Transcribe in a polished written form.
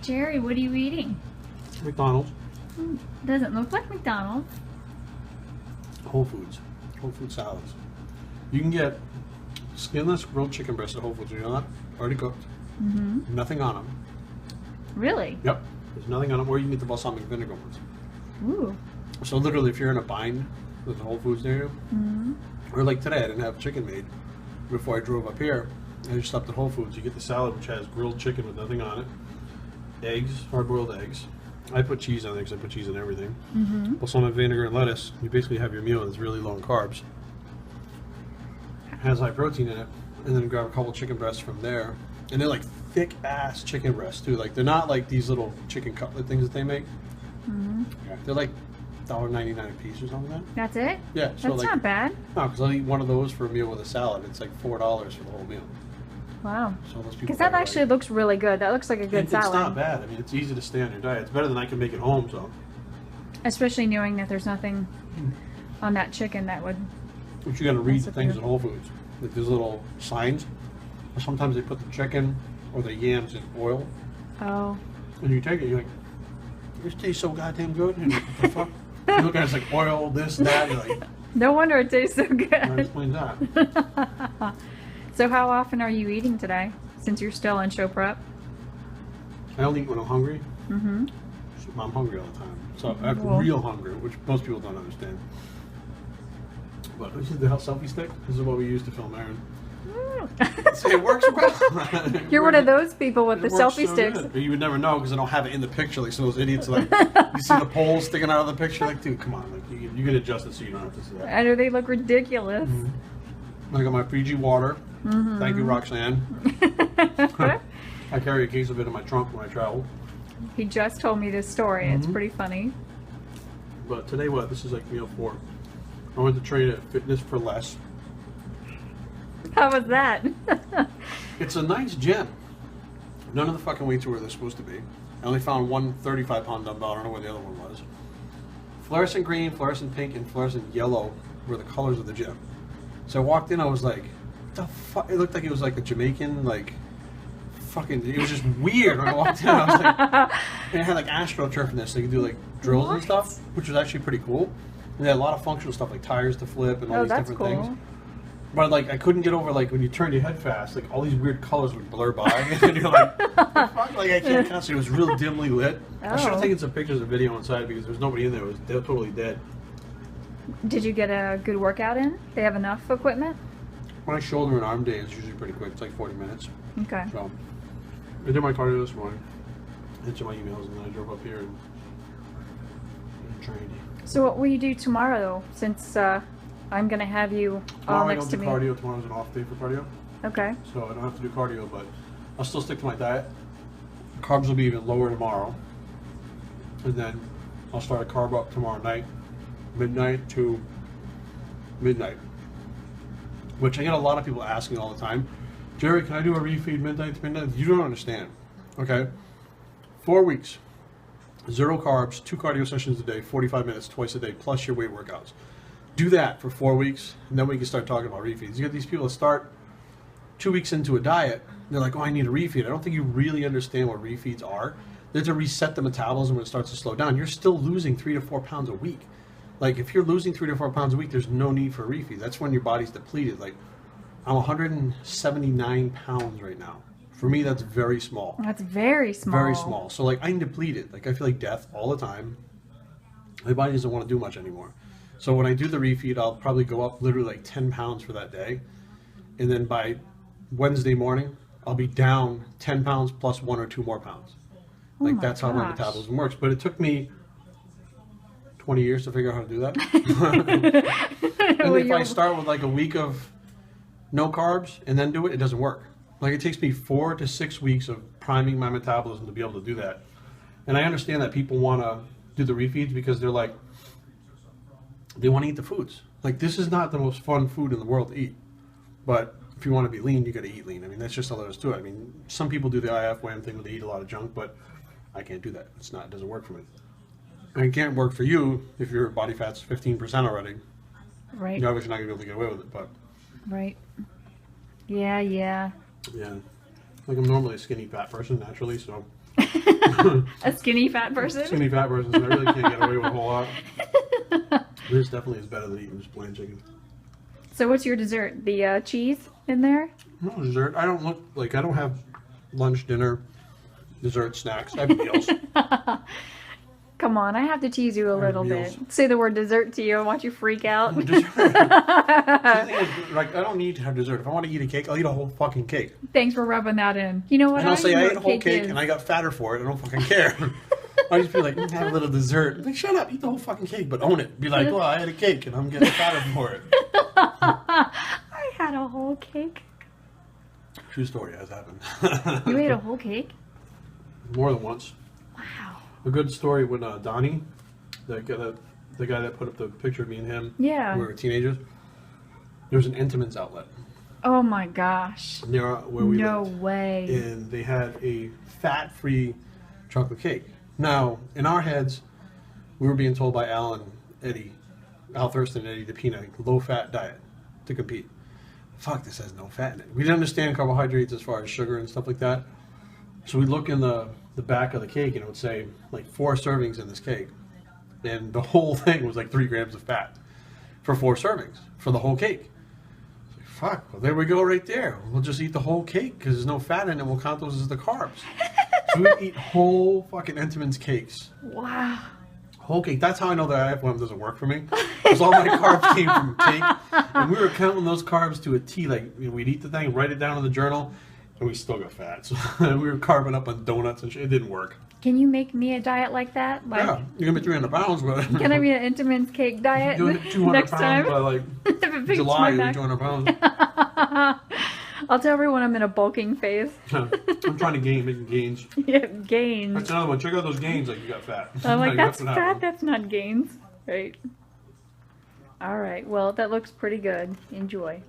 Jerry, what are you eating? McDonald's. Doesn't look like McDonald's. Whole Foods. Whole Food salads. You can get skinless grilled chicken breasts at Whole Foods. You're not already cooked. Mm-hmm. Nothing on them. Really? Yep. There's nothing on them. Or you can get the balsamic vinegar ones. Ooh. So literally, if you're in a bind with the Whole Foods near you, Mm-hmm. or like today, I didn't have chicken made before I drove up here. I just stopped at Whole Foods. You get the salad, which has grilled chicken with nothing on it, eggs, hard-boiled eggs. I put cheese on it because I put cheese on everything. Mm-hmm. Balsamic vinegar and lettuce. You basically have your meal and it's really low in carbs. It has high protein in it. And then grab a couple chicken breasts from there. And they're like thick-ass chicken breasts, too. Like, they're not like these little chicken cutlet things that they make. Mm-hmm. They're like $1.99 a piece or something like that. That's it? Yeah. So That's like, not bad. no, because I'll eat one of those for a meal with a salad. It's like $4 for the whole meal. Wow. So those people Because that actually looks really good. That looks like a good salad. It's not bad. I mean, it's easy to stay on your diet. It's better than I can make at home, so. Especially knowing that there's nothing on that chicken that would... But you got to read That's the what things they're- at Whole Foods. Like there's little signs. Sometimes they put the chicken or the yams in oil. Oh. And you take it, you're like, this tastes so goddamn good. And what the fuck? You look at it, it's like oil, this, that. You're like, No wonder it tastes so that good. explains that. So how often are you eating today, since you're still in show prep? I only eat when I'm hungry. Mm-hmm. So I'm hungry all the time. So I'm Well- real hungry, which most people don't understand. But this is the selfie stick. This is what we use to film Aaron. So it works well. You're one of those people with It the works selfie so sticks. good. But you would never know because I don't have it in the picture. Like some of those idiots, like you see the poles sticking out of the picture. Like, dude, come on, like you can adjust it so you don't have to see that. I know they look ridiculous. I got my Fiji water. Mm-hmm. Thank you, Roxanne. I carry a case of it in my trunk when I travel. He just told me this story. It's pretty funny. But today, what? This is like meal 4. I went to train at Fitness for Less. How was that? It's a nice gym. None of the fucking weights are where they're supposed to be. I only found one 35-pound dumbbell. I don't know where the other one was. Fluorescent green, fluorescent pink, and fluorescent yellow were the colors of the gym. So I walked in, I was like, what the fuck? It looked like it was like a Jamaican, like, fucking, it was just weird when I walked in. I was like, and it had like AstroTurf in this, so you could do like drills and stuff, which was actually pretty cool. And they had a lot of functional stuff like tires to flip and all these that's different cool. things. But like I couldn't get over like when you turned your head fast, like all these weird colors would blur by, and you're like, what the fuck? Like I can't concentrate. It was real dimly lit. I should have Oh. taken some pictures or video inside because there was nobody in there. It was totally dead. Did you get a good workout in? They have enough equipment? My shoulder and arm day is usually pretty quick. It's like 40 minutes. Okay. So I did my cardio this morning, answered my emails, and then I drove up here and trained. So what will you do tomorrow, since I'm going to have you all Tomorrow I next don't to do me? cardio. Tomorrow's an off day for cardio, Okay. so I don't have to do cardio, but I'll still stick to my diet. Carbs will be even lower tomorrow, and then I'll start a carb up tomorrow night, midnight to midnight. Which I get a lot of people asking all the time. Jerry, can I do a refeed midnight to midnight? You don't understand. Okay, 4 weeks, 0 carbs, 2 cardio sessions a day, 45 minutes twice a day, plus your weight workouts. Do that for 4 weeks, and then we can start talking about refeeds. You get these people that start 2 weeks into a diet, and they're like, oh, I need a refeed. I don't think you really understand what refeeds are. They're to reset the metabolism when it starts to slow down. You're still losing 3 to 4 pounds a week. Like, if you're losing 3 to 4 pounds a week, there's no need for a refeed. That's when your body's depleted. Like, I'm 179 pounds right now. For me, that's very small. That's very small. Very small. So, like, I'm depleted. Like, I feel like death all the time. My body doesn't want to do much anymore. So when I do the refeed, I'll probably go up literally like 10 pounds for that day. And then by Wednesday morning, I'll be down 10 pounds plus 1 or 2 more pounds. Like, my that's how my gosh. metabolism works. But it took me 20 years to figure out how to do that. And Well, if I you'll- start with like a week of no carbs and then do it, it doesn't work. Like, it takes me 4 to 6 weeks of priming my metabolism to be able to do that. And I understand that people want to do the refeeds because they're like, they want to eat the foods. Like, this is not the most fun food in the world to eat. But if you want to be lean, you got to eat lean. I mean, that's just all there is to it. I mean, some people do the IF-WAM thing where they eat a lot of junk, but I can't do that. It doesn't work for me. And it can't work for you if your body fat's 15% already. Right. You're obviously not going to be able to get away with it, but Right. Yeah, yeah. yeah. Like, I'm normally a skinny fat person naturally, so A skinny fat person? Skinny fat person, so I really can't get away with a whole lot. This definitely is better than eating just plain chicken. So what's your dessert? The cheese in there? No dessert. I don't look like I don't have lunch, dinner, dessert, snacks. I have meals. Come on, I have to tease you a little bit. Say the word dessert to you and watch you freak out. The thing is, like, I don't need to have dessert. If I want to eat a cake, I'll eat a whole fucking cake. Thanks for rubbing that in. You know what? And I'll say I ate a whole cake and I got fatter for it. I don't fucking care. I just be like, have a little dessert. Like, shut up, eat the whole fucking cake, but own it. Be like, well, I had a cake and I'm getting fatter for it. I had a whole cake. True story, has happened. You ate a whole cake? More than once. Wow. A good story when Donnie, the guy that put up the picture of me and him, yeah, when we were teenagers, there was an Entenmann's outlet. Oh my gosh. Near where we lived. No way. And they had a fat-free chocolate cake. Now, in our heads, we were being told by Al Thurston and Eddie DePina, low-fat diet to compete. Fuck, this has no fat in it. We didn't understand carbohydrates as far as sugar and stuff like that. So we look in the back of the cake and it would say like 4 servings in this cake. And the whole thing was like 3 grams of fat for 4 servings for the whole cake. Like, fuck, well, there we go right there. We'll just eat the whole cake because there's no fat in it. We'll count those as the carbs. So we eat whole fucking Entenmann's cakes. Wow. Whole cake. That's how I know that IF1 doesn't work for me. Because all my carbs came from cake. And we were counting those carbs to a T. Like, you know, we'd eat the thing, write it down in the journal, and we still got fat. So we were carving up on donuts and shit. It didn't work. Can you make me a diet like that? Like, yeah, you're going to be 300 pounds. But can I be an Entenmann's cake diet doing 200 next pounds time? by like If it beats July, my you're back. 200 pounds. I'll tell everyone I'm in a bulking phase. I'm trying to making gains. Yeah, gains. That's another one. Check out those gains like you got fat. I'm like, that's what fat, happened. that's not gains. Right. All right, well, that looks pretty good. Enjoy.